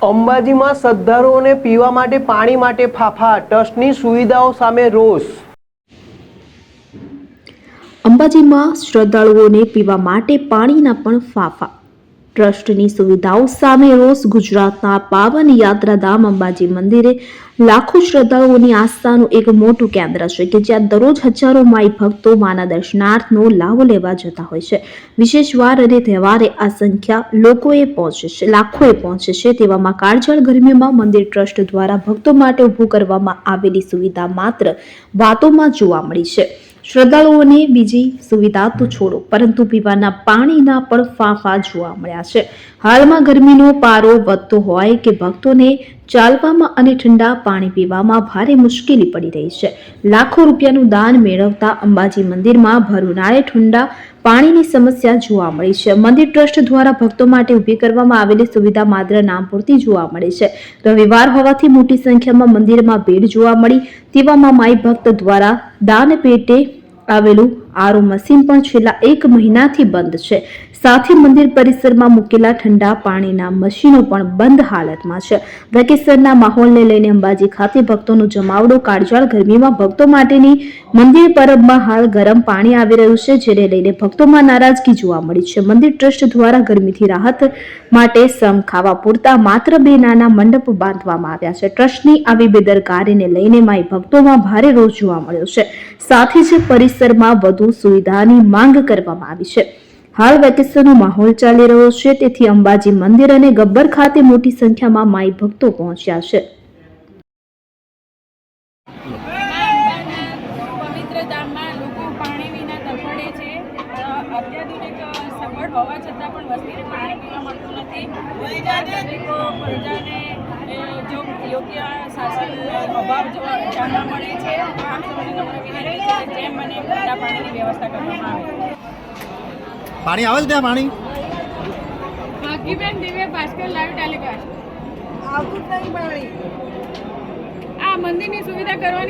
અંબાજીમાં શ્રદ્ધાળુઓને પીવા માટે પાણી માટે ફાફા, ટ્રસ્ટની સુવિધાઓ સામે રોષ। અંબાજીમાં શ્રદ્ધાળુઓને પીવા માટે પાણીના પણ ફાફા, ટ્રસ્ટની સુવિધાઓ સામે રોષ। ગુજરાતના પાવન યાત્રાધામ અંબાજી મંદિરે લાખો શ્રદ્ધાળુઓની આસ્થાનું એક મોટું કેન્દ્ર છે કે જ્યાં દરરોજ હજારો માઈ ભક્તો માના દર્શનાર્થનો લાવો લેવા જતા હોય છે। વિશેષ વાર અને તહેવારે આ સંખ્યા લાખોએ પહોંચે છે। તેવામાં કાળઝાળ ગરમીમાં મંદિર ટ્રસ્ટ દ્વારા ભક્તો માટે ઊભું કરવામાં આવેલી સુવિધા માત્ર વાતોમાં જોવા મળી છે। શ્રદ્ધાળુઓને બીજી સુવિધા તો છોડો, પરંતુ પીવાના પાણીના પણ ફાંફા જોવા મળ્યા છે। હાલમાં ગરમીનો પારો વધતો હોય કે ભક્તોને ચાલવામાં અને ઠંડા પાણી પીવામાં ભારે મુશ્કેલી પડી રહી છે। લાખો રૂપિયાનું દાન મેળવતા અંબાજી મંદિરમાં ભર ઉનાળે ઠંડા પાણીની સમસ્યા જોવા મળી છે। મંદિર ટ્રસ્ટ દ્વારા ભક્તો માટે ઊભી કરવામાં આવેલી સુવિધા માત્ર નામ પૂરતી જોવા મળે છે। રવિવાર હોવાથી મોટી સંખ્યામાં મંદિરમાં ભીડ જોવા મળી। તેવામાં માઈ ભક્ત દ્વારા દાન પેટે આવેલું આરો મશીન પણ છેલ્લા 1 મહિનાથી બંધ છે। સાથે મંદિર પરિસરમાં મૂકેલા ઠંડા પાણીના મશીનો પણ બંધ હાલતમાં છે। વેકેશનના માહોલને લઈને અંબાજી ખાતે ભક્તોનો જમાવડો। કાળઝાળ ગરમીમાં ભક્તો માટેની મંદિર પરબમાં હાલ ગરમ પાણી આવી રહ્યું છે, જેને લઈને ભક્તોમાં નારાજગી જોવા મળી છે। મંદિર ટ્રસ્ટ દ્વારા ગરમીથી રાહત માટે સમ ખાવા પૂરતા માત્ર 2 નાના મંડપ બાંધવામાં આવ્યા છે। ટ્રસ્ટની આવી બેદરકારીને લઈને માઈ ભક્તોમાં ભારે રોષ જોવા મળ્યો છે। સાથે જ પરિસરમાં વધુ સુવિધાની માંગ કરવામાં આવી છે। હાલ વેકેશનનો માહોલ ચાલી રહ્યો છે, તેથી અંબાજી મંદિર અને ગબ્બર ખાતે મોટી સંખ્યામાં માઈ ભક્તો પહોંચ્યા છે। પવિત્ર ધામમાં લોકો પાણી વિના તડફડે છે। અત્યાધુનિક સગવડ હોવા છતાં પણ વસ્તીને પાણી પીવા મળતું નથી। નાગરિકો પ્રજાને જો યોગ્ય શાસન અભાવ જાણવા મળે છે। આમ સૌને નમ્ર વિનંતી છે કે જેમ બને ઠંડા પાણીની વ્યવસ્થા કરવામાં આવે। પાણી આવે છે ત્યાં? પાણી બાકીબેન દિવ્ય ભાસ્કર લાઈવ ટેલિકાસ્ટ આવતું જ નહીં પાણી। આ મંદિરની સુવિધા કરવાની